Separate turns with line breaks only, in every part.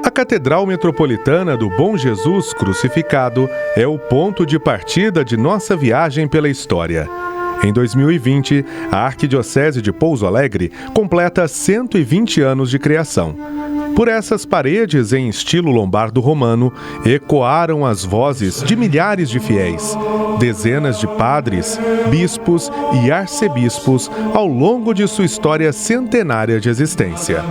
A Catedral Metropolitana do Bom Jesus Crucificado é o ponto de partida de nossa viagem pela história. Em 2020, a Arquidiocese de Pouso Alegre completa 120 anos de criação. Por essas paredes, em estilo lombardo-romano, ecoaram as vozes de milhares de fiéis, dezenas de padres, bispos e arcebispos ao longo de sua história centenária de existência.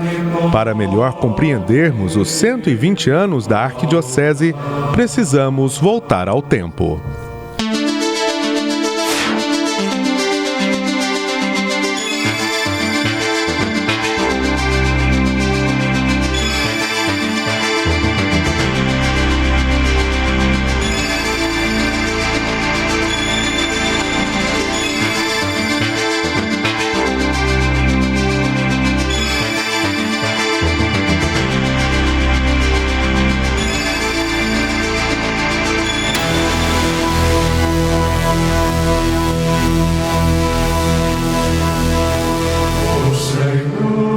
Para melhor compreendermos os 120 anos da Arquidiocese, precisamos voltar ao tempo.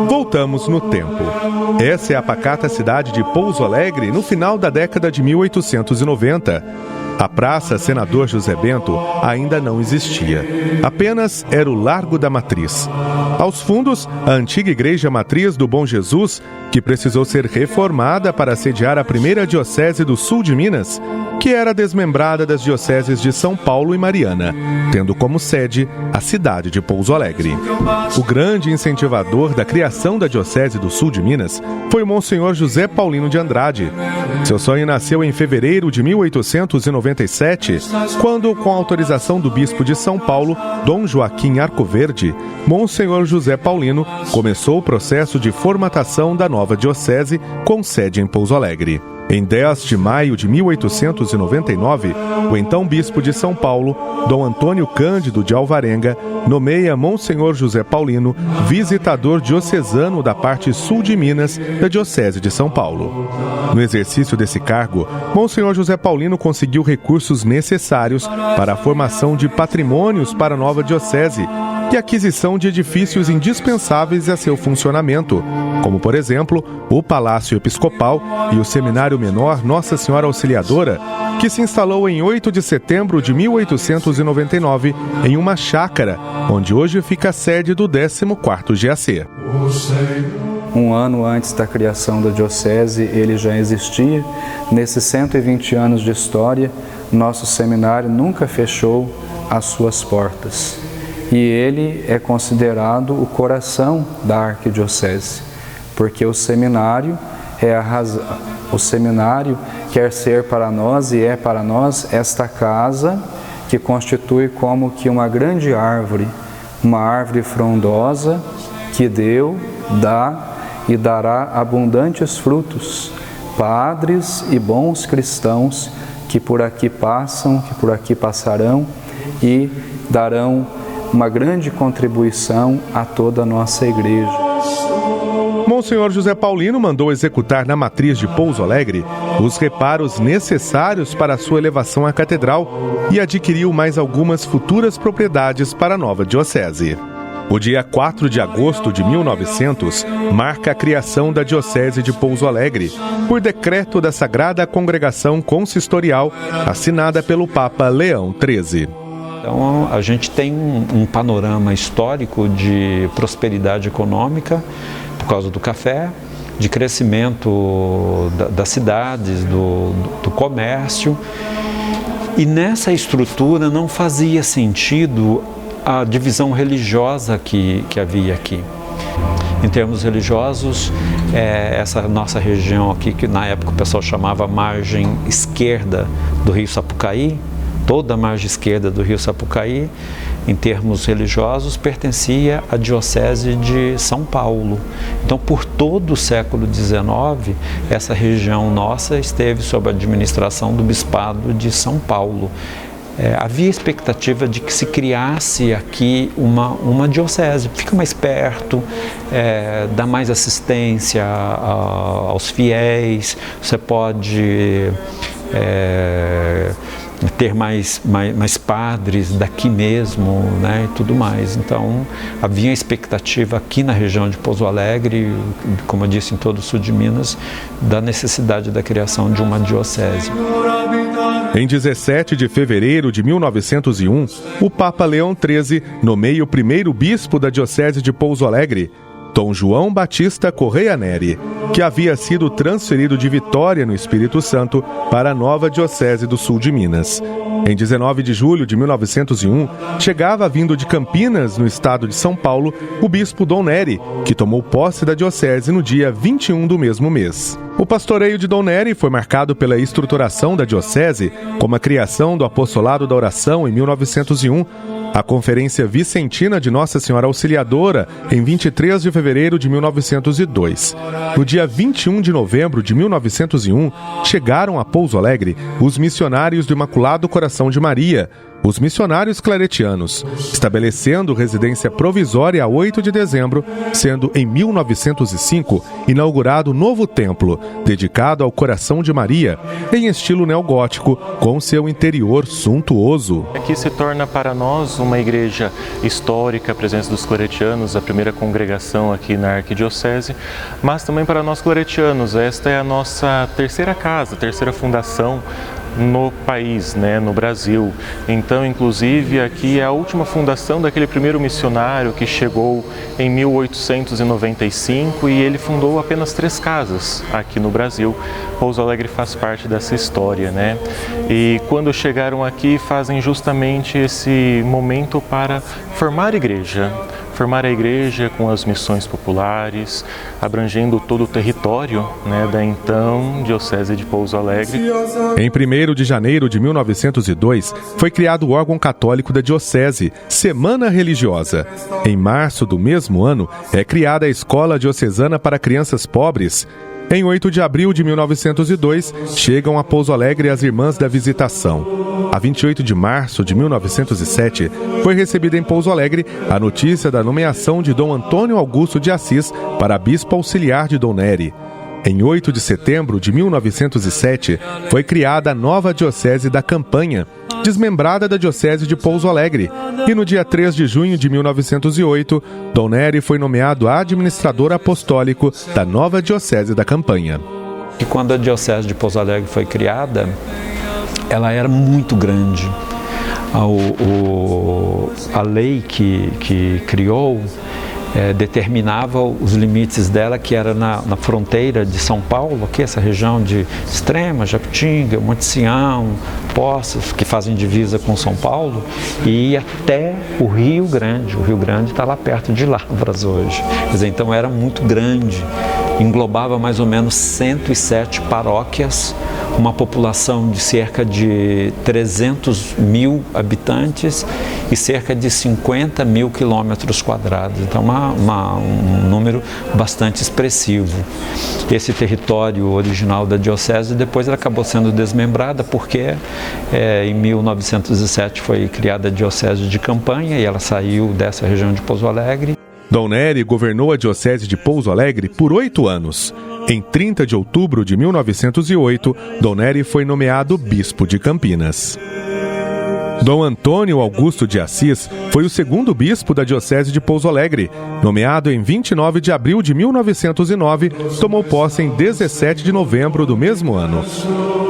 Voltamos no tempo. Essa é a pacata cidade de Pouso Alegre no final da década de 1890. A Praça Senador José Bento ainda não existia. Apenas era o Largo da Matriz. Aos fundos, a antiga Igreja Matriz do Bom Jesus, que precisou ser reformada para sediar a primeira diocese do sul de Minas, que era desmembrada das dioceses de São Paulo e Mariana, tendo como sede a cidade de Pouso Alegre. O grande incentivador da criação da diocese do sul de Minas foi o Monsenhor José Paulino de Andrade. Seu sonho nasceu em fevereiro de 1897, quando, com a autorização do bispo de São Paulo, Dom Joaquim Arcoverde, Monsenhor José Paulino começou o processo de formatação da nova diocese com sede em Pouso Alegre. Em 10 de maio de 1899, o então bispo de São Paulo, Dom Antônio Cândido de Alvarenga, nomeia Monsenhor José Paulino visitador diocesano da parte sul de Minas da Diocese de São Paulo. No exercício desse cargo, Monsenhor José Paulino conseguiu recursos necessários para a formação de patrimônios para a nova diocese e aquisição de edifícios indispensáveis a seu funcionamento, como, por exemplo, o Palácio Episcopal e o Seminário Menor Nossa Senhora Auxiliadora, que se instalou em 8 de setembro de 1899 em uma chácara, onde hoje fica a sede do 14º GAC.
Um ano antes da criação da diocese, ele já existia. Nesses 120 anos de história, nosso seminário nunca fechou as suas portas. E ele é considerado o coração da arquidiocese, porque o seminário é a razão. O seminário quer ser para nós e é para nós esta casa que constitui como que uma grande árvore, uma árvore frondosa que deu, dá e dará abundantes frutos, padres e bons cristãos que por aqui passam, que por aqui passarão e darão uma grande contribuição a toda a nossa igreja.
Monsenhor José Paulino mandou executar na matriz de Pouso Alegre os reparos necessários para a sua elevação à catedral e adquiriu mais algumas futuras propriedades para a nova diocese. O dia 4 de agosto de 1900 marca a criação da Diocese de Pouso Alegre, por decreto da Sagrada Congregação Consistorial, assinada pelo Papa Leão XIII.
Então, a gente tem um panorama histórico de prosperidade econômica por causa do café, de crescimento das cidades, do comércio. E nessa estrutura não fazia sentido a divisão religiosa que havia aqui. Em termos religiosos, essa nossa região aqui, que na época o pessoal chamava margem esquerda do rio Sapucaí, toda a margem esquerda do rio Sapucaí, em termos religiosos, pertencia à Diocese de São Paulo. Então, por todo o século XIX, essa região nossa esteve sob a administração do Bispado de São Paulo. havia expectativa de que se criasse aqui uma diocese. Fica mais perto, dá mais assistência aos fiéis, você pode ter mais padres daqui mesmo, né, e tudo mais. Então, havia expectativa aqui na região de Pouso Alegre, como eu disse, em todo o sul de Minas, da necessidade da criação de uma diocese.
Em 17 de fevereiro de 1901, o Papa Leão XIII nomeia o primeiro bispo da diocese de Pouso Alegre, Dom João Batista Correia Neri, que havia sido transferido de Vitória, no Espírito Santo, para a nova diocese do sul de Minas. Em 19 de julho de 1901, chegava vindo de Campinas, no estado de São Paulo, o bispo Dom Neri, que tomou posse da diocese no dia 21 do mesmo mês. O pastoreio de Dom Neri foi marcado pela estruturação da diocese, como a criação do Apostolado da Oração em 1901, a Conferência Vicentina de Nossa Senhora Auxiliadora, em 23 de fevereiro de 1902. No dia 21 de novembro de 1901, chegaram a Pouso Alegre os missionários do Imaculado Coração de Maria, os missionários claretianos, estabelecendo residência provisória a 8 de dezembro, sendo em 1905 inaugurado o novo templo, dedicado ao Coração de Maria, em estilo neogótico, com seu interior suntuoso.
Aqui se torna para nós uma igreja histórica, a presença dos claretianos, a primeira congregação aqui na arquidiocese, mas também para nós claretianos, esta é a nossa terceira casa, terceira fundação no país, né, no Brasil. Então, inclusive, aqui é a última fundação daquele primeiro missionário que chegou em 1895 e ele fundou apenas 3 casas aqui no Brasil. Pouso Alegre faz parte dessa história, né? E quando chegaram aqui, fazem justamente esse momento para formar a igreja com as missões populares, abrangendo todo o território, né, da então Diocese de Pouso Alegre.
Em 1º de janeiro de 1902, foi criado o órgão católico da Diocese, Semana Religiosa. Em março do mesmo ano, é criada a Escola Diocesana para Crianças Pobres. Em 8 de abril de 1902, chegam a Pouso Alegre as Irmãs da Visitação. A 28 de março de 1907, foi recebida em Pouso Alegre a notícia da nomeação de Dom Antônio Augusto de Assis para bispo auxiliar de Dom Neri. Em 8 de setembro de 1907, foi criada a nova Diocese da Campanha, desmembrada da Diocese de Pouso Alegre, e no dia 3 de junho de 1908, Dom Neri foi nomeado administrador apostólico da nova Diocese da Campanha.
E quando a Diocese de Pouso Alegre foi criada, ela era muito grande. A lei que criou determinava os limites dela, que era na fronteira de São Paulo, aqui essa região de Extrema, Jacutinga, Monte Sião, Poços, que fazem divisa com São Paulo, e até o Rio Grande. O Rio Grande está lá perto de Lavras hoje. Quer dizer, então era muito grande, englobava mais ou menos 107 paróquias, uma população de cerca de 300 mil habitantes e cerca de 50 mil quilômetros quadrados. Então, um número bastante expressivo. Esse território original da diocese, depois ela acabou sendo desmembrada, porque em 1907 foi criada a Diocese de Campanha e ela saiu dessa região de Pouso Alegre.
Dom Neri governou a Diocese de Pouso Alegre por 8 anos. Em 30 de outubro de 1908, Dom Neri foi nomeado bispo de Campinas. Dom Antônio Augusto de Assis foi o segundo bispo da Diocese de Pouso Alegre. Nomeado em 29 de abril de 1909, tomou posse em 17 de novembro do mesmo ano.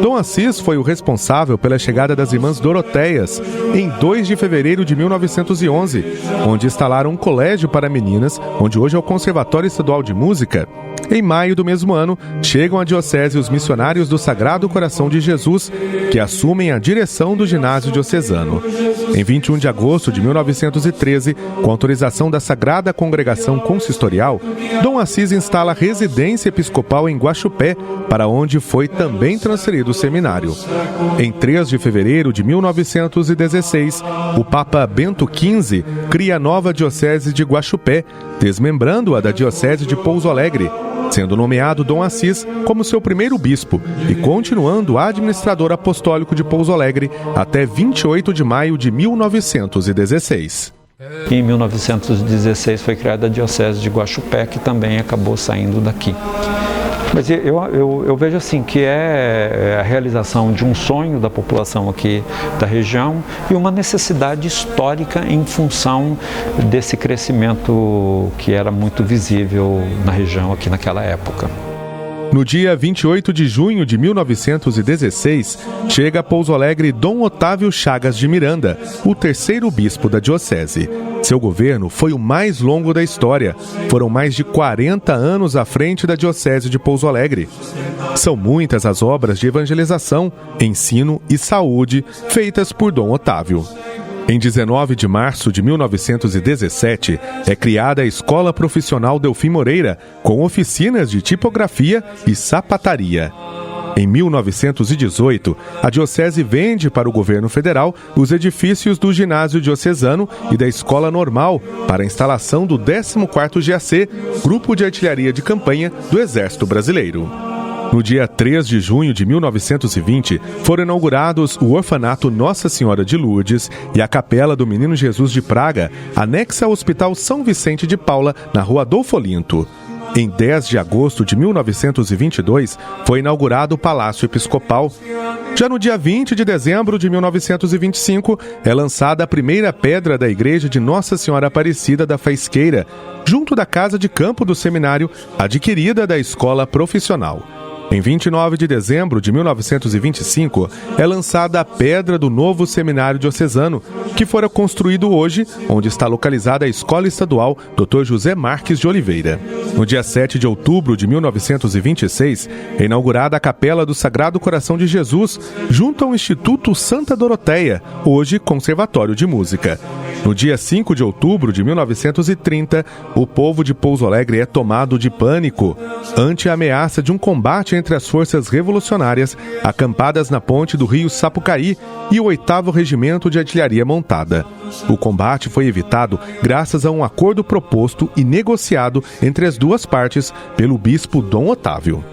Dom Assis foi o responsável pela chegada das Irmãs Doroteias em 2 de fevereiro de 1911, onde instalaram um colégio para meninas, onde hoje é o Conservatório Estadual de Música. Em maio do mesmo ano, chegam à diocese os missionários do Sagrado Coração de Jesus, que assumem a direção do ginásio diocesano. Em 21 de agosto de 1913, com autorização da Sagrada Congregação Consistorial, Dom Assis instala residência episcopal em Guaxupé, para onde foi também transferido o seminário. Em 3 de fevereiro de 1916, o Papa Bento XV cria a nova diocese de Guaxupé, desmembrando-a da diocese de Pouso Alegre, sendo nomeado Dom Assis como seu primeiro bispo e continuando administrador apostólico de Pouso Alegre até 28 de maio de 1916.
Em 1916 foi criada a Diocese de Guaxupé, que também acabou saindo daqui. Mas eu vejo assim que é a realização de um sonho da população aqui da região e uma necessidade histórica em função desse crescimento que era muito visível na região aqui naquela época.
No dia 28 de junho de 1916, chega a Pouso Alegre Dom Otávio Chagas de Miranda, o terceiro bispo da diocese. Seu governo foi o mais longo da história. Foram mais de 40 anos à frente da diocese de Pouso Alegre. São muitas as obras de evangelização, ensino e saúde feitas por Dom Otávio. Em 19 de março de 1917, é criada a Escola Profissional Delfim Moreira, com oficinas de tipografia e sapataria. Em 1918, a diocese vende para o governo federal os edifícios do ginásio diocesano e da Escola Normal para a instalação do 14º GAC, Grupo de Artilharia de Campanha do Exército Brasileiro. No dia 3 de junho de 1920, foram inaugurados o Orfanato Nossa Senhora de Lourdes e a Capela do Menino Jesus de Praga, anexa ao Hospital São Vicente de Paula, na Rua Adolfo Olinto. Em 10 de agosto de 1922, foi inaugurado o Palácio Episcopal. Já no dia 20 de dezembro de 1925, é lançada a primeira pedra da Igreja de Nossa Senhora Aparecida da Faisqueira, junto da Casa de Campo do Seminário, adquirida da Escola Profissional. Em 29 de dezembro de 1925, é lançada a pedra do novo seminário diocesano, que fora construído hoje, onde está localizada a Escola Estadual Dr. José Marques de Oliveira. No dia 7 de outubro de 1926, é inaugurada a Capela do Sagrado Coração de Jesus, junto ao Instituto Santa Doroteia, hoje Conservatório de Música. No dia 5 de outubro de 1930, o povo de Pouso Alegre é tomado de pânico ante a ameaça de um combate entre as forças revolucionárias acampadas na ponte do rio Sapucaí e o 8º Regimento de Artilharia Montada. O combate foi evitado graças a um acordo proposto e negociado entre as duas partes pelo bispo Dom Otávio.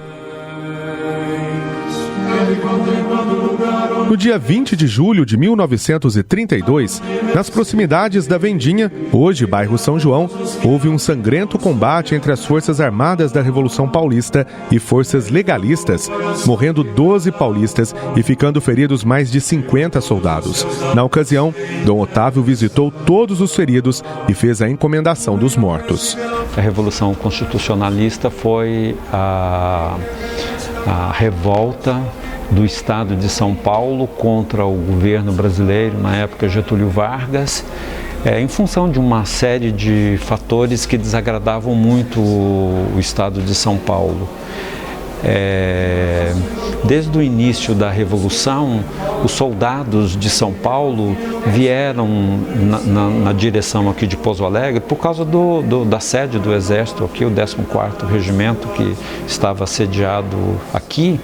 No dia 20 de julho de 1932, nas proximidades da Vendinha, hoje bairro São João, houve um sangrento combate entre as Forças Armadas da Revolução Paulista e forças legalistas, morrendo 12 paulistas e ficando feridos mais de 50 soldados. Na ocasião, Dom Otávio visitou todos os feridos e fez a encomendação dos mortos.
A Revolução Constitucionalista foi a revolta do Estado de São Paulo contra o governo brasileiro, na época Getúlio Vargas, em função de uma série de fatores que desagradavam muito o Estado de São Paulo. Desde o início da Revolução, os soldados de São Paulo vieram na direção aqui de Pouso Alegre por causa da sede do Exército aqui, o 14º Regimento que estava sediado aqui,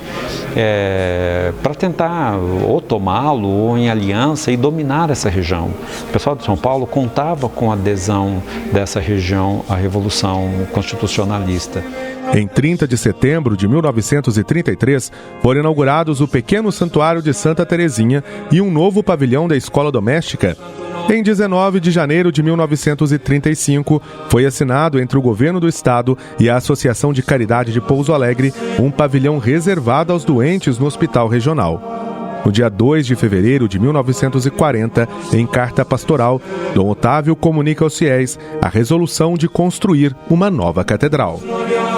para tentar ou tomá-lo ou em aliança e dominar essa região. O pessoal de São Paulo contava com a adesão dessa região à Revolução Constitucionalista.
Em 30 de setembro de 1933, foram inaugurados o pequeno Santuário de Santa Terezinha e um novo pavilhão da Escola Doméstica. Em 19 de janeiro de 1935, foi assinado entre o Governo do Estado e a Associação de Caridade de Pouso Alegre um pavilhão reservado aos doentes no Hospital Regional. No dia 2 de fevereiro de 1940, em carta pastoral, Dom Otávio comunica aos fiéis a resolução de construir uma nova catedral.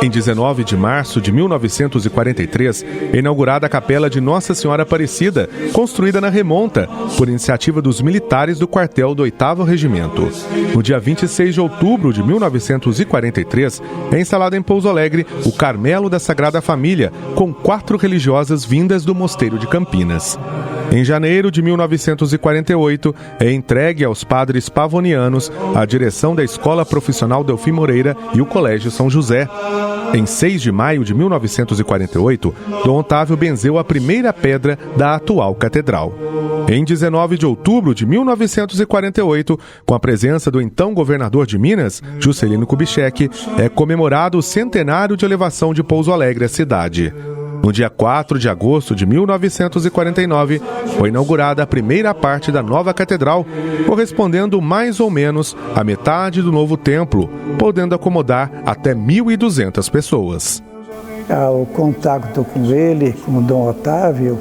Em 19 de março de 1943, é inaugurada a Capela de Nossa Senhora Aparecida, construída na Remonta, por iniciativa dos militares do quartel do 8º Regimento. No dia 26 de outubro de 1943, é instalado em Pouso Alegre o Carmelo da Sagrada Família, com 4 religiosas vindas do Mosteiro de Campinas. Em janeiro de 1948, é entregue aos padres pavonianos a direção da Escola Profissional Delfim Moreira e o Colégio São José. Em 6 de maio de 1948, Dom Otávio benzeu a primeira pedra da atual catedral. Em 19 de outubro de 1948, com a presença do então governador de Minas, Juscelino Kubitschek, é comemorado o centenário de elevação de Pouso Alegre à cidade. No dia 4 de agosto de 1949, foi inaugurada a primeira parte da nova catedral, correspondendo mais ou menos à metade do novo templo, podendo acomodar até 1.200 pessoas.
O contato com ele, com o Dom Otávio,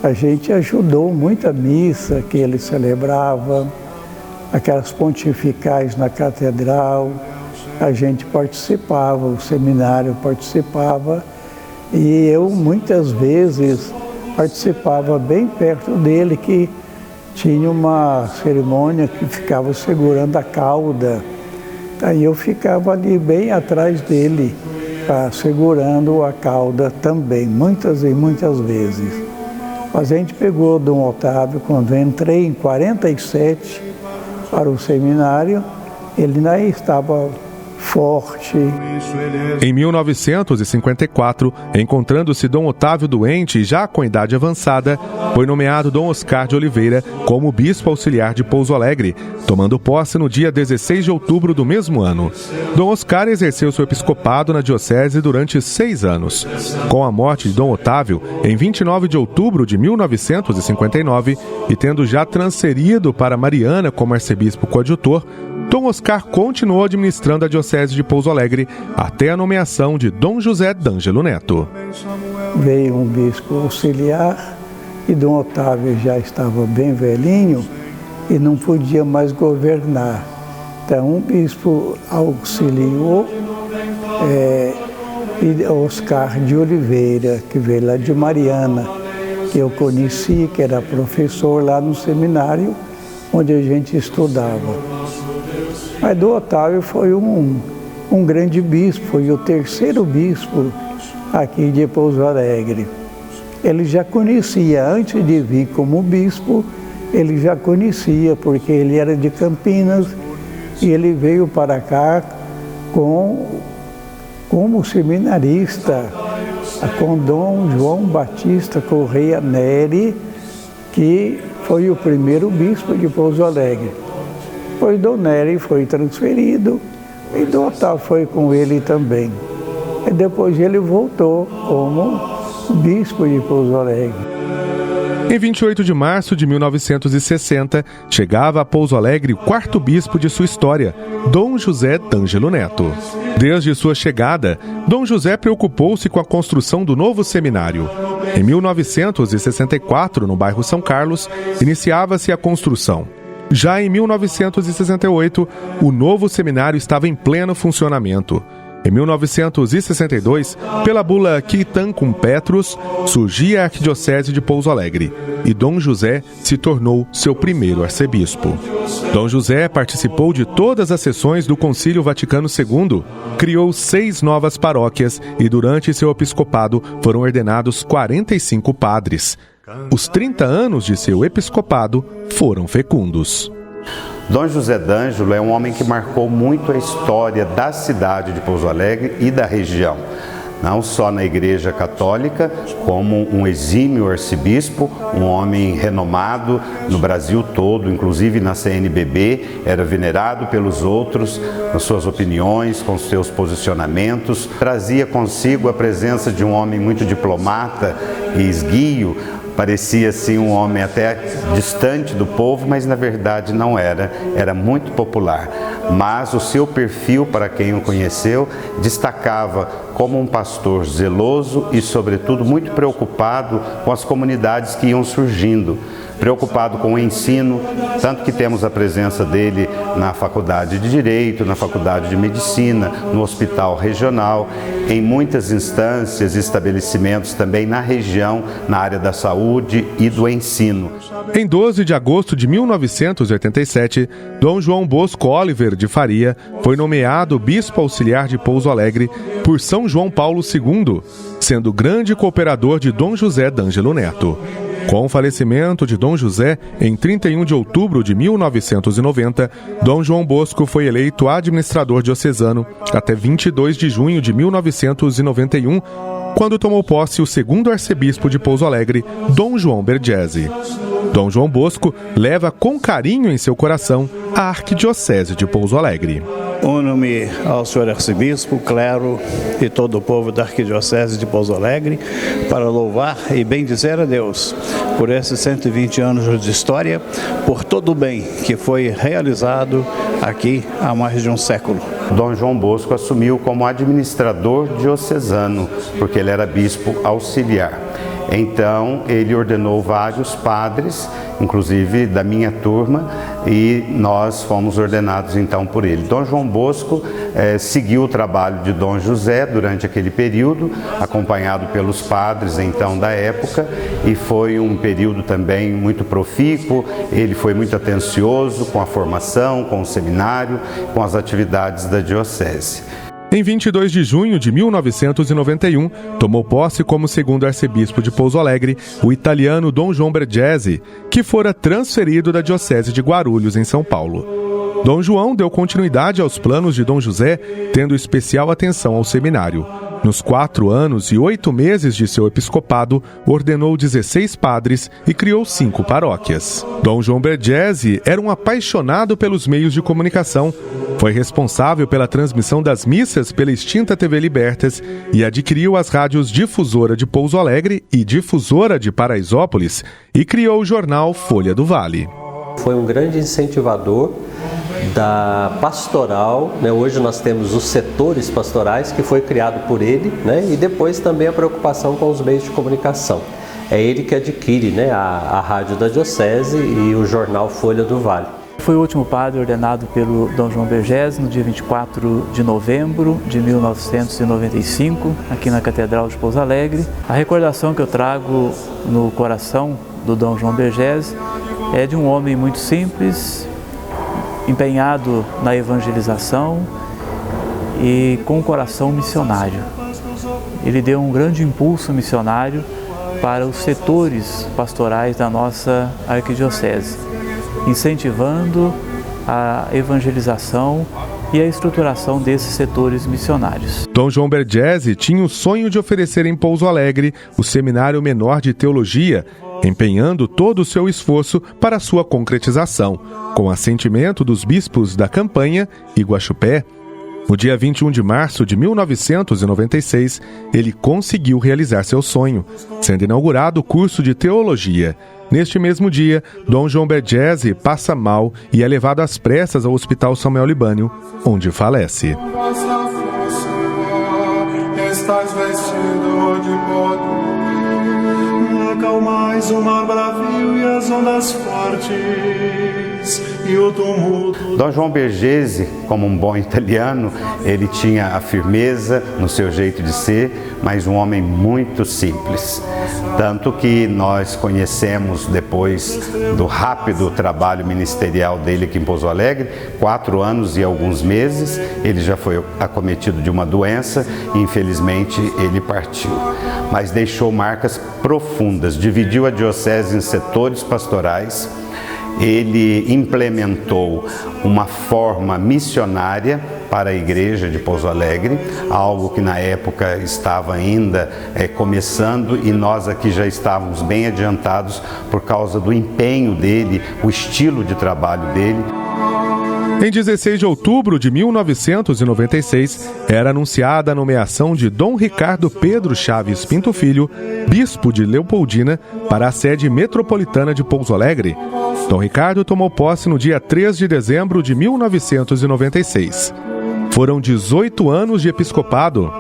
a gente ajudou muito a missa que ele celebrava, aquelas pontificais na catedral, a gente participava, o seminário participava, e eu muitas vezes participava bem perto dele, que tinha uma cerimônia que ficava segurando a cauda. Aí eu ficava ali bem atrás dele, segurando a cauda também, muitas e muitas vezes. Mas a gente pegou o Dom Otávio, quando eu entrei em 47 para o seminário, ele ainda estava forte.
Em 1954, encontrando-se Dom Otávio doente e já com idade avançada, foi nomeado Dom Oscar de Oliveira como bispo auxiliar de Pouso Alegre, tomando posse no dia 16 de outubro do mesmo ano. Dom Oscar exerceu seu episcopado na diocese durante 6 anos. Com a morte de Dom Otávio, em 29 de outubro de 1959, e tendo já transferido para Mariana como arcebispo coadjutor, Dom Oscar continuou administrando a diocese de Pouso Alegre até a nomeação de Dom José D'Angelo Neto.
Veio um bispo auxiliar e Dom Otávio já estava bem velhinho e não podia mais governar. Então, um bispo auxiliou Oscar de Oliveira, que veio lá de Mariana, que eu conheci, que era professor lá no seminário onde a gente estudava. Mas Dom Otávio foi um grande bispo, foi o terceiro bispo aqui de Pouso Alegre. Ele já conhecia, antes de vir como bispo, ele já conhecia, porque ele era de Campinas e ele veio para cá como seminarista, com Dom João Batista Correia Neri, que foi o primeiro bispo de Pouso Alegre. Depois Dom Neri foi transferido e Dom Otávio foi com ele também. E depois ele voltou como bispo de Pouso Alegre.
Em 28 de março de 1960, chegava a Pouso Alegre o quarto bispo de sua história, Dom José D'Angelo Neto. Desde sua chegada, Dom José preocupou-se com a construção do novo seminário. Em 1964, no bairro São Carlos, iniciava-se a construção. Já em 1968, o novo seminário estava em pleno funcionamento. Em 1962, pela bula Quitancum Petrus, surgia a Arquidiocese de Pouso Alegre e Dom José se tornou seu primeiro arcebispo. Dom José participou de todas as sessões do Concílio Vaticano II, criou 6 novas paróquias e durante seu episcopado foram ordenados 45 padres. Os 30 anos de seu episcopado foram fecundos.
Dom José D'Angelo é um homem que marcou muito a história da cidade de Pouso Alegre e da região. Não só na Igreja Católica, como um exímio arcebispo, um homem renomado no Brasil todo, inclusive na CNBB, era venerado pelos outros, nas suas opiniões, com seus posicionamentos. Trazia consigo a presença de um homem muito diplomata e esguio. Parecia assim um homem até distante do povo, mas na verdade não era, era muito popular. Mas o seu perfil, para quem o conheceu, destacava como um pastor zeloso e, sobretudo, muito preocupado com as comunidades que iam surgindo, preocupado com o ensino, tanto que temos a presença dele na Faculdade de Direito, na Faculdade de Medicina, no Hospital Regional, em muitas instâncias e estabelecimentos também na região, na área da saúde e do ensino.
Em 12 de agosto de 1987, Dom João Bosco Oliver de Faria foi nomeado bispo auxiliar de Pouso Alegre por São João Paulo II, sendo grande cooperador de Dom José D'Angelo Neto. Com o falecimento de Dom José, em 31 de outubro de 1990, Dom João Bosco foi eleito administrador diocesano até 22 de junho de 1991, quando tomou posse o segundo arcebispo de Pouso Alegre, Dom João Bergese. Dom João Bosco leva com carinho em seu coração a Arquidiocese de Pouso Alegre.
Uno-me ao senhor arcebispo, clero e todo o povo da Arquidiocese de Pouso Alegre para louvar e bendizer a Deus por esses 120 anos de história, por todo o bem que foi realizado aqui há mais de um século.
Dom João Bosco assumiu como administrador diocesano, porque ele era bispo auxiliar. Então, ele ordenou vários padres, inclusive da minha turma, e nós fomos ordenados então por ele. Dom João Bosco seguiu o trabalho de Dom José durante aquele período, acompanhado pelos padres então da época, e foi um período também muito profícuo. Ele foi muito atencioso com a formação, com o seminário, com as atividades da diocese.
Em 22 de junho de 1991, tomou posse como segundo arcebispo de Pouso Alegre o italiano Dom João Bergese, que fora transferido da Diocese de Guarulhos, em São Paulo. Dom João deu continuidade aos planos de Dom José, tendo especial atenção ao seminário. Nos 4 anos e 8 meses de seu episcopado, ordenou 16 padres e criou 5 paróquias. Dom João Bergese era um apaixonado pelos meios de comunicação. Foi responsável pela transmissão das missas pela extinta TV Libertas e adquiriu as rádios Difusora de Pouso Alegre e Difusora de Paraisópolis e criou o jornal Folha do Vale.
Foi um grande incentivador da pastoral, né? Hoje nós temos os setores pastorais, que foi criado por ele, né? E depois também a preocupação com os meios de comunicação. É ele que adquire, né, a rádio da Diocese e o jornal Folha do Vale.
Foi o último padre ordenado pelo Dom João Bergese no dia 24 de novembro de 1995, aqui na Catedral de Pouso Alegre. A recordação que eu trago no coração do Dom João Bergese é de um homem muito simples, empenhado na evangelização e com um coração missionário. Ele deu um grande impulso missionário para os setores pastorais da nossa arquidiocese, incentivando a evangelização e a estruturação desses setores missionários.
Dom João Bergese tinha o sonho de oferecer em Pouso Alegre o Seminário Menor de Teologia, empenhando todo o seu esforço para sua concretização, com assentimento dos bispos da Campanha e Guaxupé. No dia 21 de março de 1996, ele conseguiu realizar seu sonho, sendo inaugurado o curso de teologia. Neste mesmo dia, Dom João Bergese passa mal e é levado às pressas ao Hospital Samuel Libânio, onde falece.
Estás vestido de pó, acalmais o mar bravio e as ondas fortes e o tumulto.
Dom João Bergese, como um bom italiano, ele tinha a firmeza no seu jeito de ser, mas um homem muito simples. Tanto que nós conhecemos, depois do rápido trabalho ministerial dele aqui em Pouso Alegre, 4 anos e alguns meses, ele já foi acometido de uma doença e infelizmente ele partiu. Mas deixou marcas profundas, dividiu a diocese em setores pastorais. Ele implementou uma forma missionária para a igreja de Pouso Alegre, algo que na época estava ainda começando, e nós aqui já estávamos bem adiantados por causa do empenho dele, o estilo de trabalho dele.
Em 16 de outubro de 1996, era anunciada a nomeação de Dom Ricardo Pedro Chaves Pinto Filho, bispo de Leopoldina, para a sede metropolitana de Pouso Alegre. Dom Ricardo tomou posse no dia 3 de dezembro de 1996. Foram 18 anos de episcopado.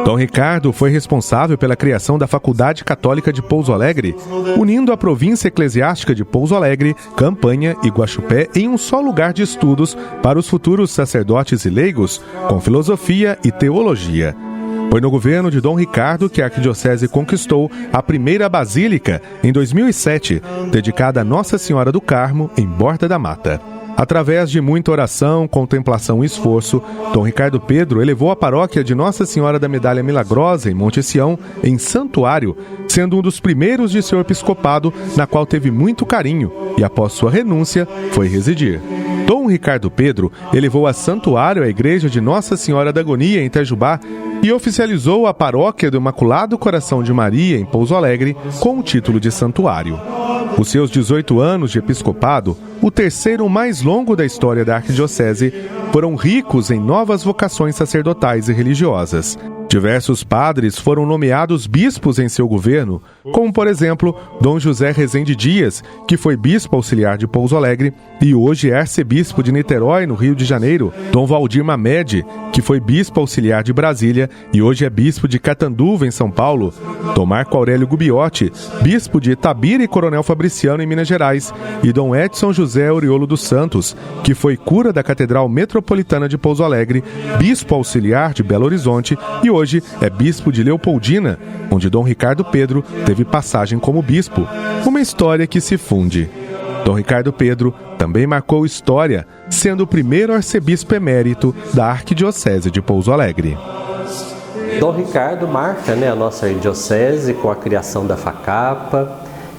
Dom Ricardo foi responsável pela criação da Faculdade Católica de Pouso Alegre, unindo a província eclesiástica de Pouso Alegre, Campanha e Guaxupé em um só lugar de estudos para os futuros sacerdotes e leigos, com filosofia e teologia. Foi no governo de Dom Ricardo que a arquidiocese conquistou a primeira basílica, em 2007, dedicada a Nossa Senhora do Carmo, em Borda da Mata. Através de muita oração, contemplação e esforço, Dom Ricardo Pedro elevou a paróquia de Nossa Senhora da Medalha Milagrosa, em Monte Sião, em santuário, sendo um dos primeiros de seu episcopado, na qual teve muito carinho e, após sua renúncia, foi residir. Dom Ricardo Pedro elevou a santuário a igreja de Nossa Senhora da Agonia, em Itajubá, e oficializou a paróquia do Imaculado Coração de Maria, em Pouso Alegre, com o título de santuário. Os seus 18 anos de episcopado, o terceiro mais longo da história da arquidiocese, foram ricos em novas vocações sacerdotais e religiosas. Diversos padres foram nomeados bispos em seu governo, como, por exemplo, Dom José Rezende Dias, que foi bispo auxiliar de Pouso Alegre e hoje é arcebispo de Niterói, no Rio de Janeiro; Dom Valdir Mamed, que foi bispo auxiliar de Brasília e hoje é bispo de Catanduva, em São Paulo; Dom Marco Aurélio Gubbiotti, bispo de Itabira e Coronel Fabriciano, em Minas Gerais; e Dom Edson José Oriolo dos Santos, que foi cura da Catedral Metropolitana de Pouso Alegre, bispo auxiliar de Belo Horizonte e hoje é bispo de Leopoldina, onde Dom Ricardo Pedro teve passagem como bispo. Uma história que se funde. Dom Ricardo Pedro também marcou história, sendo o primeiro arcebispo emérito da Arquidiocese de Pouso Alegre.
Dom Ricardo marca, a nossa arquidiocese com a criação da FACAPA,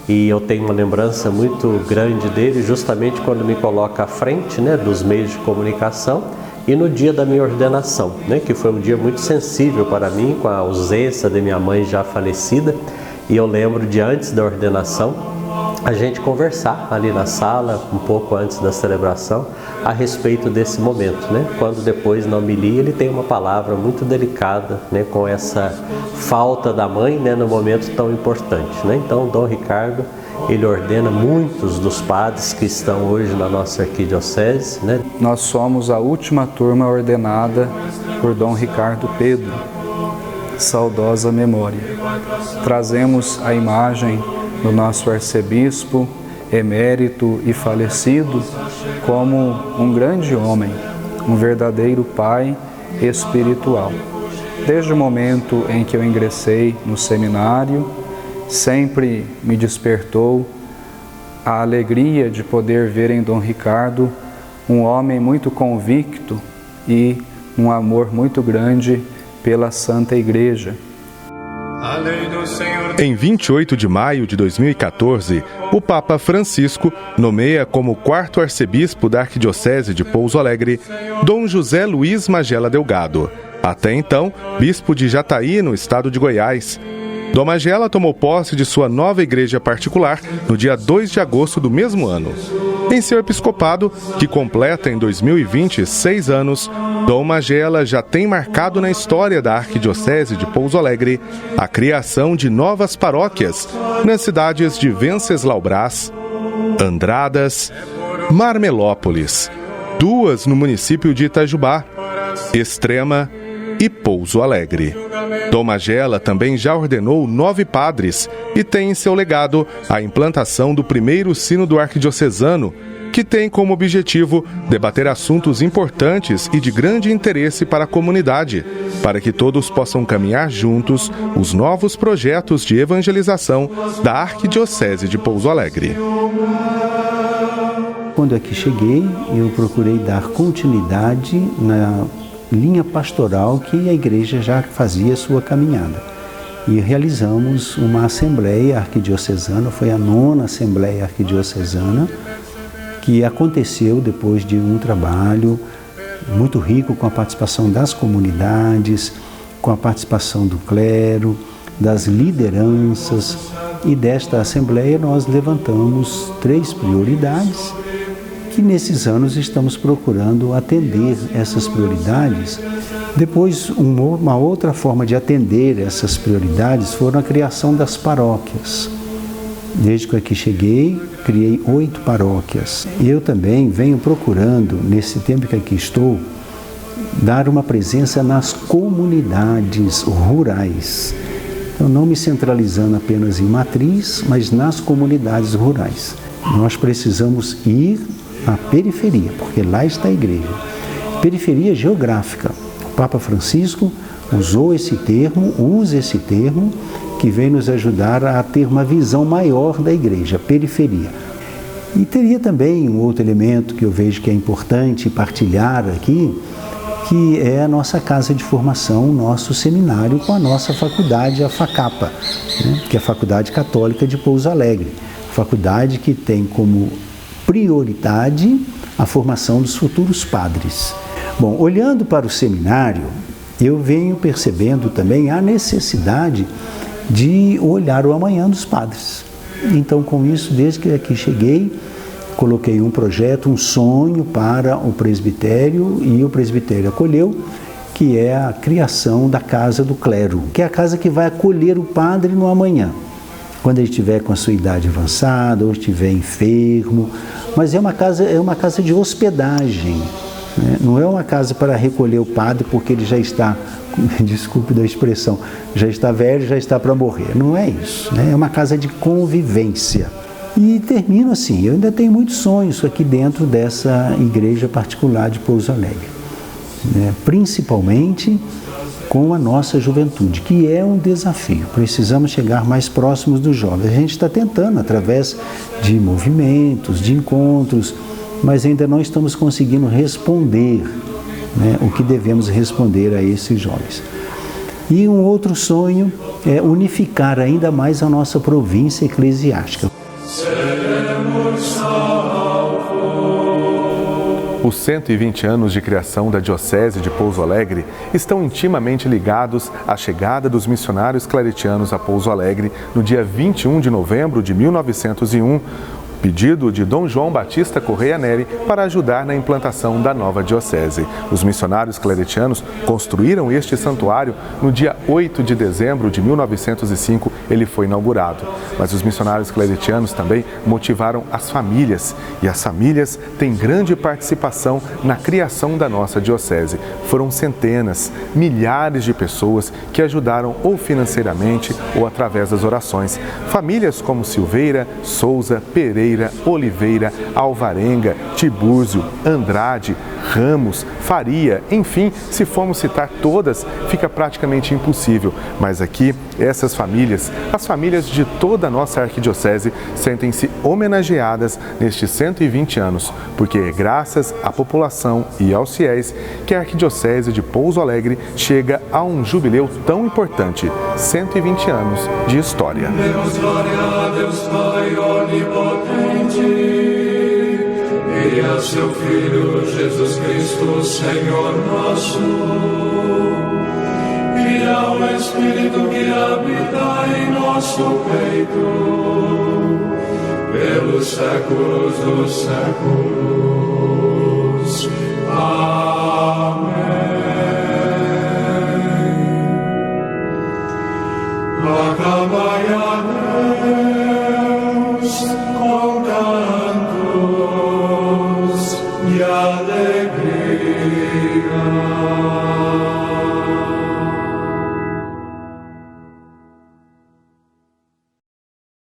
e eu tenho uma lembrança muito grande dele justamente quando me coloca à frente, dos meios de comunicação, e no dia da minha ordenação, que foi um dia muito sensível para mim, com a ausência de minha mãe já falecida, e eu lembro de antes da ordenação, a gente conversar ali na sala, um pouco antes da celebração, a respeito desse momento, quando depois na homilia ele tem uma palavra muito delicada, com essa falta da mãe, no momento tão importante, Então, Dom Ricardo, ele ordena muitos dos padres que estão hoje na nossa arquidiocese,
Nós somos a última turma ordenada por Dom Ricardo Pedro, saudosa memória. Trazemos a imagem do nosso arcebispo, emérito e falecido, como um grande homem, um verdadeiro pai espiritual. Desde o momento em que eu ingressei no seminário, sempre me despertou a alegria de poder ver em Dom Ricardo um homem muito convicto e um amor muito grande pela Santa Igreja.
Em 28 de maio de 2014, o Papa Francisco nomeia como quarto arcebispo da Arquidiocese de Pouso Alegre Dom José Luiz Magela Delgado, até então bispo de Jataí, no estado de Goiás. Dom Magela tomou posse de sua nova igreja particular no dia 2 de agosto do mesmo ano. Em seu episcopado, que completa em 2020 6 anos, Dom Magela já tem marcado na história da Arquidiocese de Pouso Alegre a criação de novas paróquias nas cidades de Venceslau Braz, Andradas, Marmelópolis, 2 no município de Itajubá, Extrema e Pouso Alegre. Dom Magela também já ordenou 9 padres e tem em seu legado a implantação do primeiro sínodo arquidiocesano, que tem como objetivo debater assuntos importantes e de grande interesse para a comunidade, para que todos possam caminhar juntos os novos projetos de evangelização da Arquidiocese de Pouso Alegre.
Quando aqui cheguei, eu procurei dar continuidade na linha pastoral que a igreja já fazia sua caminhada. E realizamos uma assembleia arquidiocesana, foi a 9ª assembleia arquidiocesana, que aconteceu depois de um trabalho muito rico com a participação das comunidades, com a participação do clero, das lideranças. E desta assembleia nós levantamos 3 prioridades que nesses anos estamos procurando atender essas prioridades. Depois, uma outra forma de atender essas prioridades foram a criação das paróquias. Desde que aqui cheguei, criei 8 paróquias. Eu também venho procurando, nesse tempo que aqui estou, dar uma presença nas comunidades rurais. Então, não me centralizando apenas em matriz, mas nas comunidades rurais. Nós precisamos ir à periferia, porque lá está a igreja. Periferia geográfica. O Papa Francisco usou esse termo, usa esse termo, que vem nos ajudar a ter uma visão maior da igreja, periferia. E teria também um outro elemento que eu vejo que é importante partilhar aqui, que é a nossa casa de formação, o nosso seminário com a nossa faculdade, a FACAPA, né? Que é a Faculdade Católica de Pouso Alegre. Faculdade que tem como prioridade a formação dos futuros padres. Bom, olhando para o seminário, eu venho percebendo também a necessidade de olhar o amanhã dos padres. Então, com isso, desde que aqui cheguei, coloquei um projeto, um sonho para o presbitério e o presbitério acolheu, que é a criação da Casa do Clero, que é a casa que vai acolher o padre no amanhã, quando ele estiver com a sua idade avançada ou estiver enfermo, mas é uma casa de hospedagem, né? Não é uma casa para recolher o padre porque ele já está, desculpe da expressão, já está velho, já está para morrer. Não é isso, né? É uma casa de convivência. E termino assim, eu ainda tenho muitos sonhos aqui dentro dessa igreja particular de Pouso Alegre, né? Principalmente com a nossa juventude, que é um desafio. Precisamos chegar mais próximos dos jovens. A gente está tentando através de movimentos, de encontros, mas ainda não estamos conseguindo responder, né, o que devemos responder a esses jovens. E um outro sonho é unificar ainda mais a nossa província eclesiástica.
Os 120 anos de criação da Diocese de Pouso Alegre estão intimamente ligados à chegada dos missionários claretianos a Pouso Alegre no dia 21 de novembro de 1901, pedido de Dom João Batista Correia Neri para ajudar na implantação da nova diocese. Os missionários claretianos construíram este santuário no dia 8 de dezembro de 1905, ele foi inaugurado. Mas os missionários claretianos também motivaram as famílias, e as famílias têm grande participação na criação da nossa diocese. Foram centenas, milhares de pessoas que ajudaram ou financeiramente ou através das orações. Famílias como Silveira, Souza, Pereira, Oliveira, Alvarenga, Tibúrzio, Andrade, Ramos, Faria, enfim, se formos citar todas, fica praticamente impossível. Mas aqui, essas famílias, as famílias de toda a nossa arquidiocese, sentem-se homenageadas nestes 120 anos, porque é graças à população e aos fiéis que a arquidiocese de Pouso Alegre chega a um jubileu tão importante, 120 anos de história.
Deus, glória a Deus Pai onipotente, e a seu Filho Jesus Cristo, Senhor nosso, e ao Espírito que habita em nosso peito, pelos séculos dos séculos. Amém. Aclamai a Deus com